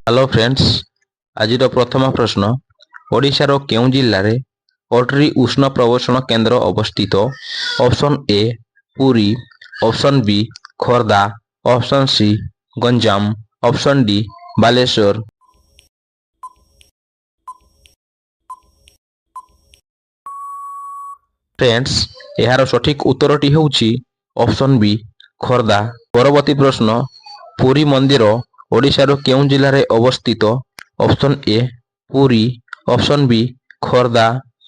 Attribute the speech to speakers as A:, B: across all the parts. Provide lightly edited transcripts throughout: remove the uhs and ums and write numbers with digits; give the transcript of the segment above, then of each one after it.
A: Hello friends, आज प्रथम प्रश्न ओडिशार केउं जिल्लारे अटरी उष्ण प्रवेशन केन्द्र अवस्थित। Option A Puri, option B Khordha, option C Ganjam, option D Baleshwar. Friends, यार सठिक उत्तरटी होउछि ऑप्शन बी खोर्धा। परवर्ती प्रश्न पुरी मंदिर ओडिशार केउं जिल्लारे अवस्थित। Option A Puri, option B Khordha,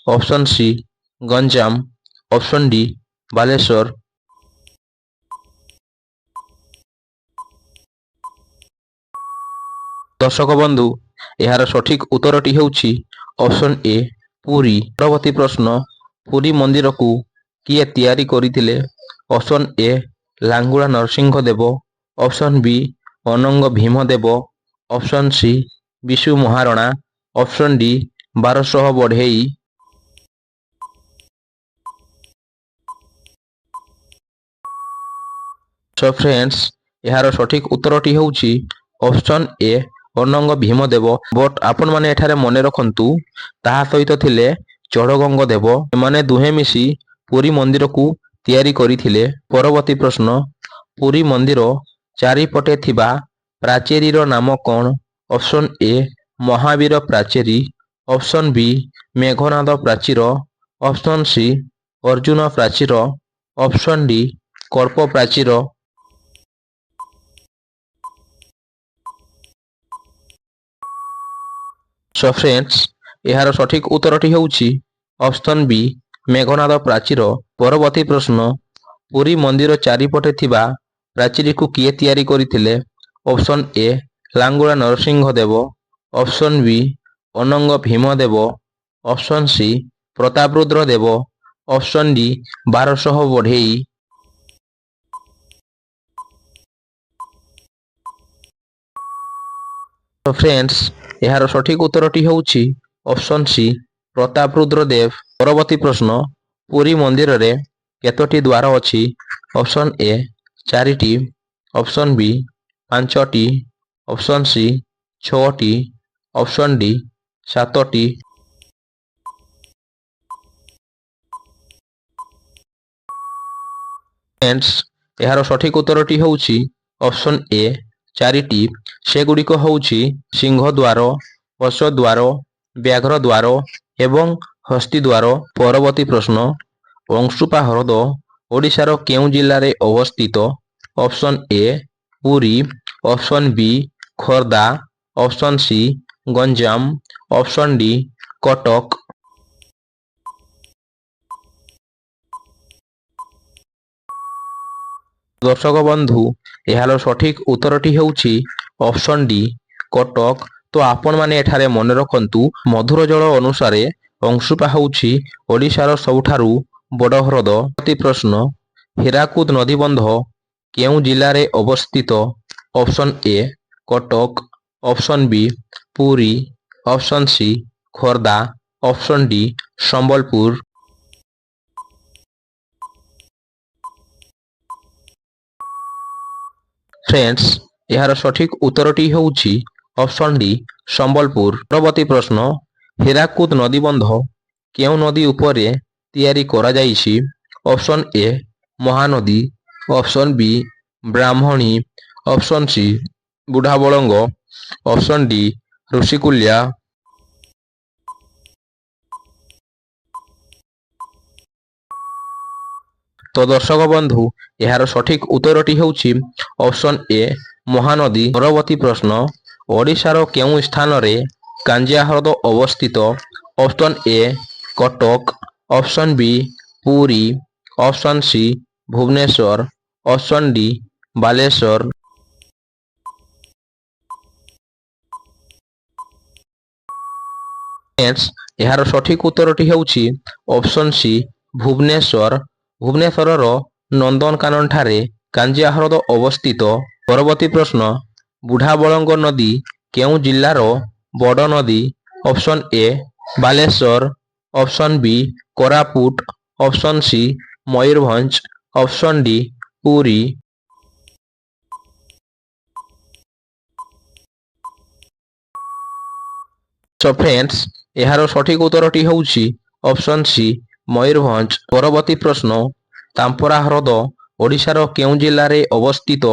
A: option C Ganjam, option D Baleshwar. दर्शक बंधु, यार सठिक उत्तरटी होउछि ऑप्शन ए पुरी। परवर्ती प्रश्न पुरी मंदिर को किए तैयारी करिथिले। Option A Langula Narasimha Deva, option B Ananga Bhima Deva, option C Bishu Maharana, option D 1200 बढ़ेई। सो फ्रेंड्स, यार सठिक उत्तरटी होउछि ऑप्शन ए अनंग भीम देव। बट आपण माने एठारे मने रखंतु ताहा सहित थिले चढ़गंग देव। एमाने दुहे मिसी पुरी मंदिर को तैयारी करिथिले। परवर्ती प्रश्न पुरी मंदिर चारिपटे थिबा प्राचेरीर नाम कौन। ऑप्शन ए महावीर प्राचेरी, ऑप्शन बी मेघनाद प्राचीर, ऑप्शन सी अर्जुन प्राचीर, ऑप्शन डी कल्प प्राचीर। सो फ्रेंड्स, यार सठिक उत्तरटी होउछि ऑप्शन बी मेघनाद प्राचीर। परवर्ती प्रश्न पुरी मंदिर चारिपटे थिबा प्राचीरी को किए तैयारी करिथिले। Option A Langula Narasimha Deva, option B Ananga Bhima Deva, option C Prataparudra Deva, option D 1200 बढ़ेई। तो फ्रेंड्स, यार सठिक उत्तरटी होउछि ऑप्शन सी प्रतापरुद्र देव। परवर्ती प्रश्न पुरी मंदिर रे केतोटी द्वार अछि। ऑप्शन ए 4टी, ऑप्शन बी 5टी, ऑप्शन सी 6टी, ऑप्शन डी 7टी। फ्रेंड्स, यार सठिक उत्तरटी होउछि ऑप्शन ए 4टी। सेगुड़िक होउछि सिंह द्वार, पश द्वार, व्याघ्र द्वार एवं हस्ती द्वार। परवर्ती प्रश्न अंशुपा हृद ओडिशार केउं जिल्लारे अवस्थित। Option A Puri, option B Khordha, option C Ganjam, option D Cuttack. दर्शक बंधु, यार सठिक उत्तरटी होउछि ऑप्शन डी कटक। तो आपण माने एठारे मन रखंतु मधुर जल अनुसार अंशुपा होउछि ओडिशार सबुठारु बड़ ह्रद। प्रति प्रश्न हीराकुद नदीबंध केउं जिल्लारे अवस्थित। Option A Cuttack, option B Puri, option C Khordha, option D Sambalpur. Friends, यार सठिक उत्तरटी होउछि ऑप्शन डी संबलपुर। परवर्ती प्रश्न हीराकुद नदीबंध केउं नदी उपरे तैयारी करा जाइछि। Option A Mahanadi, option B Brahmani, option C Budhabalanga, option D Rushikulya. तो दर्शक बंधु, यार सठिक उत्तरटी होउछि ऑप्शन ए महानदी। परवर्ती प्रश्न ओडिशार केउं स्थान रे कांजिया हृद अवस्थित। Option A Cuttack, option B Puri, option C Bhubaneswar, option D Baleshwar. यार सठिक उत्तरटी होउछि ऑप्शन सी भुवनेश्वर। भुवनेश्वर नंदनकानन ठारे कांजिया हृद अवस्थित। परवर्ती प्रश्न बुढ़ाबलंग नदी केउं जिल्लार बड़ नदी। Option A Baleshwar, option B Koraput, option C Mayurbhanj, option D Puri. So friends, ଏହାର ସଠିକ ଉତ୍ତରଟି ହେଉଛି ଅପସନ୍ ସି ମୟୂରଭଞ୍ଜ। ପରବର୍ତ୍ତୀ ପ୍ରଶ୍ନ, ତାମ୍ପରା ହ୍ରଦ ଓଡ଼ିଶାର କେଉଁ ଜିଲ୍ଲାରେ ଅବସ୍ଥିତ?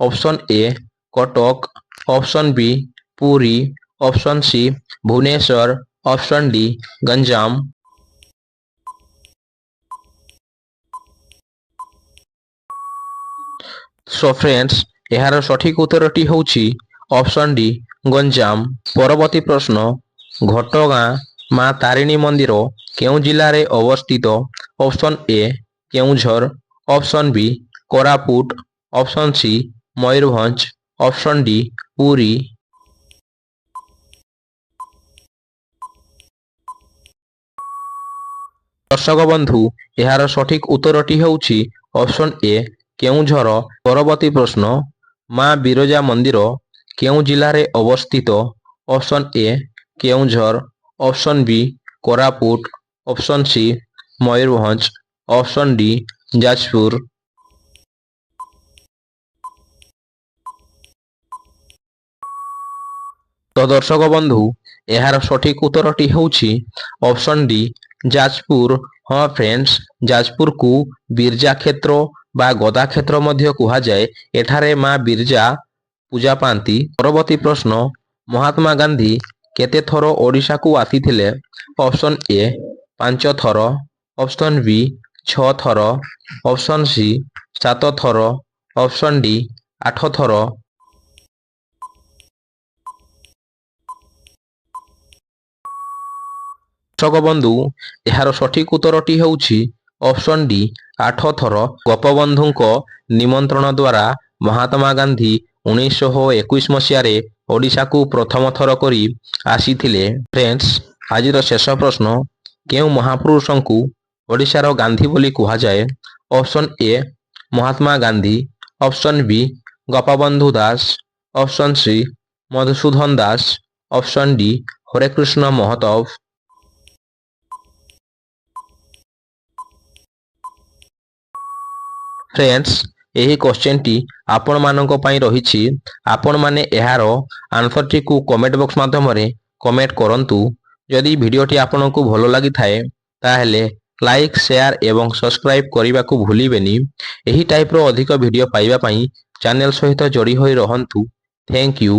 A: Option A Cuttack, option B Puri, option C Bhubaneswar, option D Ganjam. Show friends, ଏହାର ସଠିକ ଉତ୍ତରଟି ହେଉଛି ଅପସନ୍ ଡି ଗଞ୍ଜାମ। ପରବର୍ତ୍ତୀ ପ୍ରଶ୍ନ, ଘଟଗାଁ ମା ତାରିଣୀ ମନ୍ଦିର କେଉଁ ଜିଲ୍ଲାରେ ଅବସ୍ଥିତ? Option A Keonjhar, option B Koraput, option C Mayurbhanj, option D Puri. ଦର୍ଶକ ବନ୍ଧୁ, ଏହାର ସଠିକ ଉତ୍ତରଟି ହେଉଛି ଅପସନ୍ ଏ କେଉଁଝର। ପରବର୍ତ୍ତୀ ପ୍ରଶ୍ନ, ମା ବିରଜା ମନ୍ଦିର କେଉଁ ଜିଲ୍ଲାରେ ଅବସ୍ଥିତ? Option A Keonjhar, option B Koraput, option C Mayurbhanj, option D Jajpur. ତ ଦର୍ଶକ ବନ୍ଧୁ, ଏହାର ସଠିକ ଉତ୍ତରଟି ହେଉଛି ଅପସନ୍ ଡି ଯାଜପୁର। ହଁ ଫ୍ରେଣ୍ଡସ୍, ଯାଜପୁରକୁ ବିରଜା କ୍ଷେତ୍ର ବା ଗଦା କ୍ଷେତ୍ର ମଧ୍ୟ କୁହାଯାଏ। ଏଠାରେ ମା ବିରଜା ପୂଜା ପାଆନ୍ତି। ପରବର୍ତ୍ତୀ ପ୍ରଶ୍ନ, ମହାତ୍ମା ଗାନ୍ଧୀ କେତେ ଥର ଓଡ଼ିଶାକୁ ଆସିଥିଲେ? ଅପସନ୍ ଏ 5 ଥର, ଅପସନ୍ ବି 6 ଥର, ଅପସନ୍ ସି 7 ଥର, ଅପସନ୍ ଡି 8 ଥର। ଦର୍ଶକ ବନ୍ଧୁ, ଏହାର ସଠିକ ଉତ୍ତରଟି ହେଉଛି ଅପସନ୍ ଡି 8 ଥର। ଗୋପବନ୍ଧୁଙ୍କ ନିମନ୍ତ୍ରଣ ଦ୍ୱାରା ମହାତ୍ମା ଗାନ୍ଧୀ 1921 ମସିହାରେ ଓଡ଼ିଶାକୁ ପ୍ରଥମ ଥର କରି ଆସିଥିଲେ। ଫ୍ରେଣ୍ଡସ୍, ଆଜିର ଶେଷ ପ୍ରଶ୍ନ, କେଉଁ ମହାପୁରୁଷଙ୍କୁ ଓଡ଼ିଶାର ଗାନ୍ଧୀ ବୋଲି କୁହାଯାଏ? Option A Mahatma Gandhi, option B Gopabandhu Das, option C Madhusudan Das, option D Harekrushna Mahatab. Friends, ଏହି କ୍ୱେଶ୍ଚିନ୍ଟି ଆପଣମାନଙ୍କ ପାଇଁ ରହିଛି। ଆପଣମାନେ ଏହାର ଆନ୍ସରଟିକୁ କମେଣ୍ଟ ବକ୍ସ ମାଧ୍ୟମରେ କମେଣ୍ଟ କରନ୍ତୁ। ଯଦି ଭିଡ଼ିଓଟି ଆପଣଙ୍କୁ ଭଲ ଲାଗିଥାଏ ତାହେଲେ ଲାଇକ୍, ସେୟାର ଏବଂ ସବସ୍କ୍ରାଇବ୍ କରିବାକୁ ଭୁଲିବେନି। ଏହି ଟାଇପ୍ର ଅଧିକ ଭିଡ଼ିଓ ପାଇବା ପାଇଁ ଚ୍ୟାନେଲ ସହିତ ଯୋଡ଼ି ହୋଇ ରହନ୍ତୁ। Thank you.